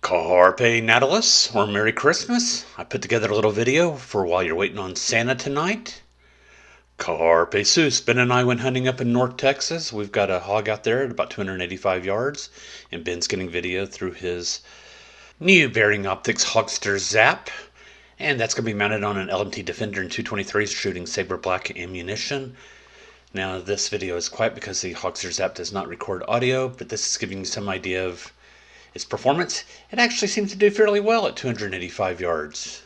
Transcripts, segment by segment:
Carpe Natalis, or Merry Christmas. I put together a little video for while you're waiting on Santa tonight. Carpe Sus. Ben and I went hunting up in North Texas. We've got a hog out there at about 285 yards, and Ben's getting video through his new bearing optics Hogster Zap, and that's going to be mounted on an LMT Defender in 223s shooting saber black ammunition. Now this video is quiet because the Hogster Zap does not record audio, but this is giving you some idea of its performance. It actually seems to do fairly well at 285 yards.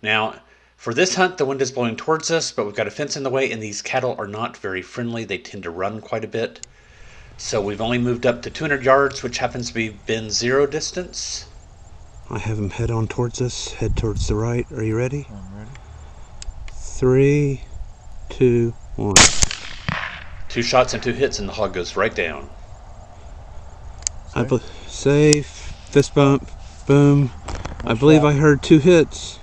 Now, for this hunt, the wind is blowing towards us, but we've got a fence in the way, and these cattle are not very friendly. They tend to run quite a bit. So we've only moved up to 200 yards, which happens to be Ben's zero distance. I have him head on towards us, head towards the right. Are you ready? I'm ready. 3, 2, 1. 2 shots and 2 hits, and the hog goes right down. Safe, fist bump, boom. I believe I heard 2 hits.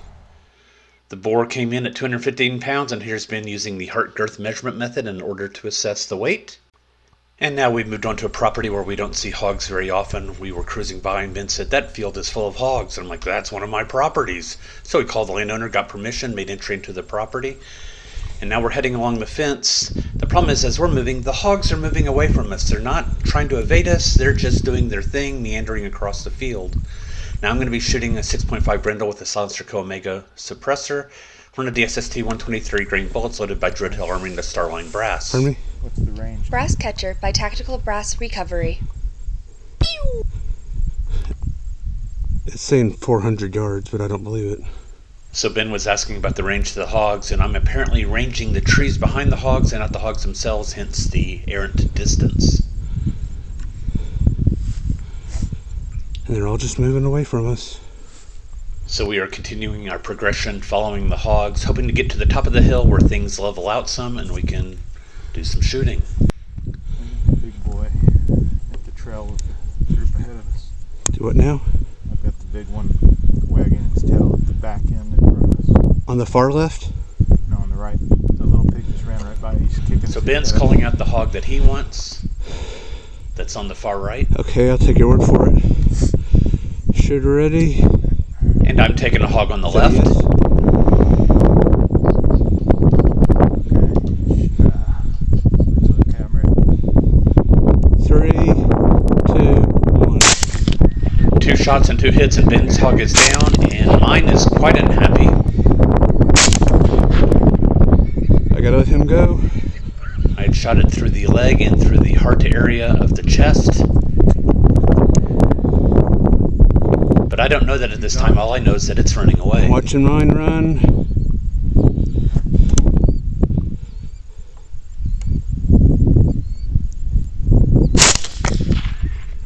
The boar came in at 215 pounds, and here's been using the heart girth measurement method in order to assess the weight. And now we've moved on to a property where we don't see hogs very often. We were cruising by, and Ben said, "That field is full of hogs." And I'm like, "That's one of my properties." So we called the landowner, got permission, made entry into the property. And now we're heading along the fence. The problem is, as we're moving, the hogs are moving away from us. They're not trying to evade us. They're just doing their thing, meandering across the field. Now I'm going to be shooting a 6.5 Brindle with a Silencer Co Omega suppressor. One of the SST 123 grain bullets loaded by Dread Hill Armoring the Starline Brass. Pardon me? What's the range? Brass Catcher by Tactical Brass Recovery. Pew! It's saying 400 yards, but I don't believe it. So Ben was asking about the range of the hogs, and I'm apparently ranging the trees behind the hogs and not the hogs themselves, hence the errant distance. And they're all just moving away from us. So we are continuing our progression, following the hogs, hoping to get to the top of the hill where things level out some and we can do some shooting. The big boy at the trail with the group ahead of us. Do what now? I've got the big one wagging its tail at the back end in front of us. On the far left? No, on the right. The little pig just ran right by. He's kicking. So Ben's calling out the hog that he wants. That's on the far right. Okay, I'll take your word for it. Shooter ready. And I'm taking a hog on the left. Yes. Okay, I'm ready. 3, 2, 1. 2 shots and 2 hits, and Ben's hog is down, and mine is quite unhappy. I gotta let him go. I had shot it through the leg and through the heart area of the chest. But I don't know that at this time. All I know is that it's running away. I'm watching mine run.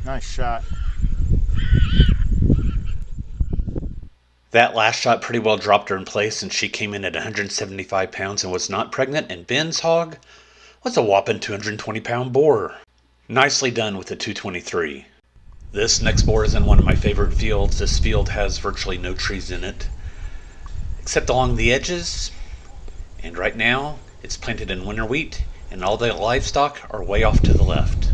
Nice shot. That last shot pretty well dropped her in place, and she came in at 175 pounds and was not pregnant, and Ben's hog was a whopping 220-pound boar. Nicely done with the 223. This next boar is in one of my favorite fields. This field has virtually no trees in it, except along the edges, and right now it's planted in winter wheat, and all the livestock are way off to the left.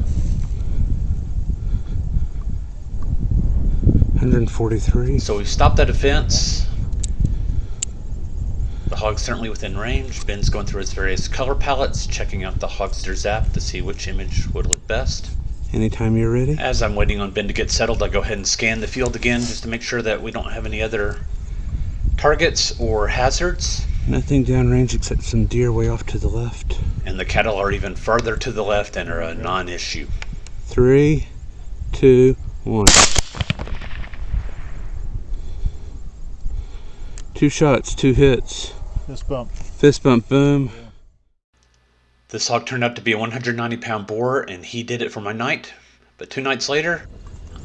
143. So we've stopped at a fence. The hog's certainly within range. Ben's going through his various color palettes, checking out the Hogster Zap to see which image would look best. Anytime you're ready. As I'm waiting on Ben to get settled, I go ahead and scan the field again just to make sure that we don't have any other targets or hazards. Nothing downrange except some deer way off to the left. And the cattle are even farther to the left and are a non-issue. 3, 2, 1. 2 shots, 2 hits. Fist bump. Fist bump, boom. This hog turned out to be a 190-pound boar, and he did it for my night. But 2 nights later,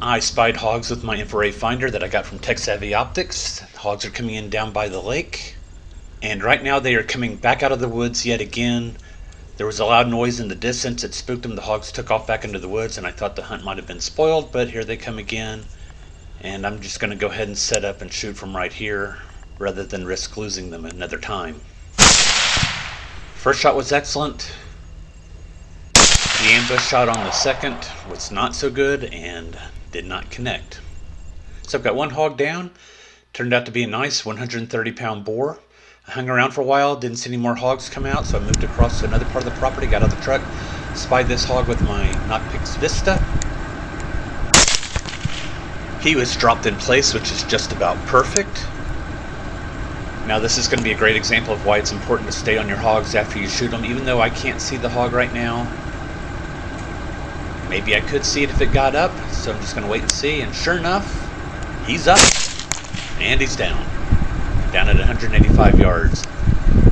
I spied hogs with my InfiRay finder that I got from Tech Savvy Optics. Hogs are coming in down by the lake, and right now they are coming back out of the woods yet again. There was a loud noise in the distance. It spooked them. The hogs took off back into the woods, and I thought the hunt might have been spoiled, but here they come again. And I'm just going to go ahead and set up and shoot from right here, rather than risk losing them another time. First shot was excellent. The ambush shot on the second was not so good and did not connect. So I've got one hog down. Turned out to be a nice 130-pound boar. I hung around for a while, didn't see any more hogs come out, so I moved across to another part of the property, got out of the truck, spied this hog with my Nocpix Vista. He was dropped in place, which is just about perfect. Now this is going to be a great example of why it's important to stay on your hogs after you shoot them, even though I can't see the hog right now. Maybe I could see it if it got up, so I'm just going to wait and see, and sure enough, he's up, and he's down at 185 yards.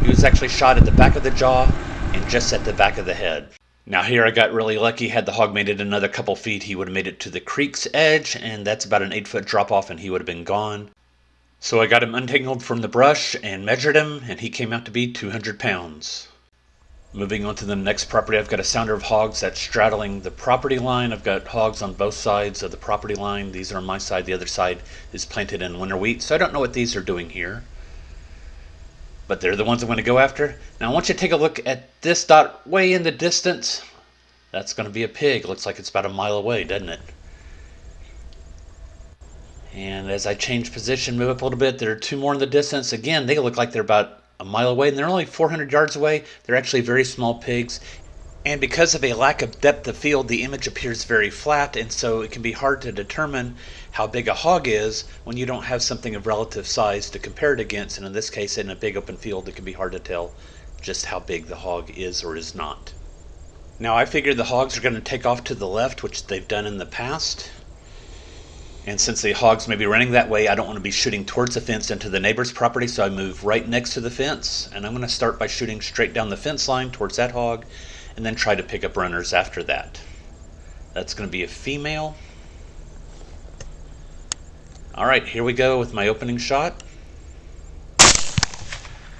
He was actually shot at the back of the jaw and just at the back of the head. Now here I got really lucky. Had the hog made it another couple feet, he would have made it to the creek's edge, and that's about an 8-foot drop off, and he would have been gone. So I got him untangled from the brush and measured him, and he came out to be 200 pounds. Moving on to the next property, I've got a sounder of hogs that's straddling the property line. I've got hogs on both sides of the property line. These are on my side. The other side is planted in winter wheat, so I don't know what these are doing here. But they're the ones I'm going to go after. Now I want you to take a look at this dot way in the distance. That's going to be a pig. Looks like it's about a mile away, doesn't it? And as I change position, move up a little bit, there are two more in the distance. Again, they look like they're about a mile away, and they're only 400 yards away. They're actually very small pigs. And because of a lack of depth of field, the image appears very flat, and so it can be hard to determine how big a hog is when you don't have something of relative size to compare it against. And in this case, in a big open field, it can be hard to tell just how big the hog is or is not. Now I figured the hogs are going to take off to the left, which they've done in the past. And since the hogs may be running that way, I don't want to be shooting towards the fence into the neighbor's property, so I move right next to the fence. And I'm going to start by shooting straight down the fence line towards that hog, and then try to pick up runners after that. That's going to be a female. Alright, here we go with my opening shot.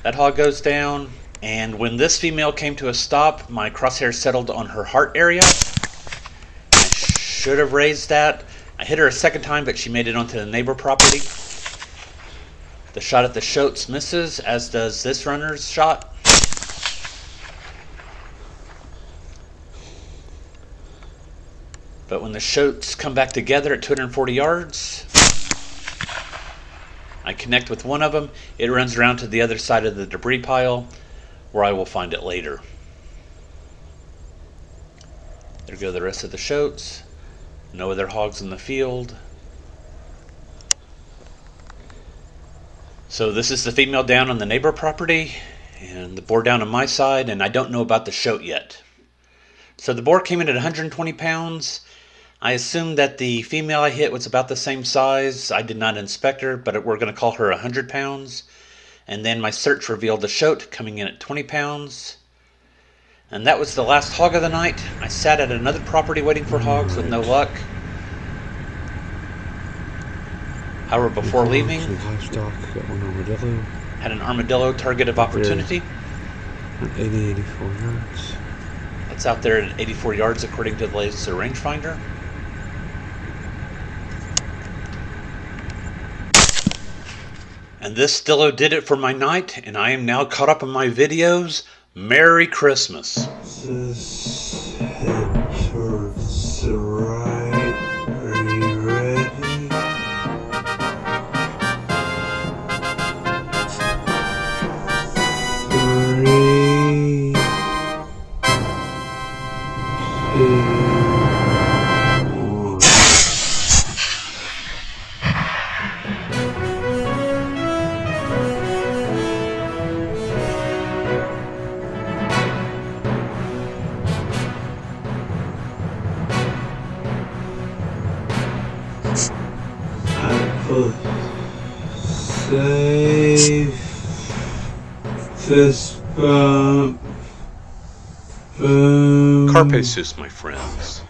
That hog goes down, and when this female came to a stop, my crosshair settled on her heart area. I should have raised that. I hit her a second time, but she made it onto the neighbor property. The shot at the shoats misses, as does this runner's shot. But when the shoats come back together at 240 yards, I connect with one of them. It runs around to the other side of the debris pile, where I will find it later. There go the rest of the shoats. No other hogs in the field. So this is the female down on the neighbor property, and the boar down on my side, and I don't know about the shoat yet. So the boar came in at 120 pounds. I assumed that the female I hit was about the same size. I did not inspect her, but we're going to call her 100 pounds. And then my search revealed the shoat coming in at 20 pounds. And that was the last hog of the night. I sat at another property waiting for hogs with no luck. However, before leaving, Livestock, got one armadillo. had an armadillo target of opportunity. At 84 yards. It's out there at 84 yards according to the laser rangefinder. And this Dillo did it for my night, and I am now caught up on my videos. Merry Christmas. This head towards the right. Are you ready? 3, 2, 1. Save. Fist bump. Boom. Carpe sus, my friends.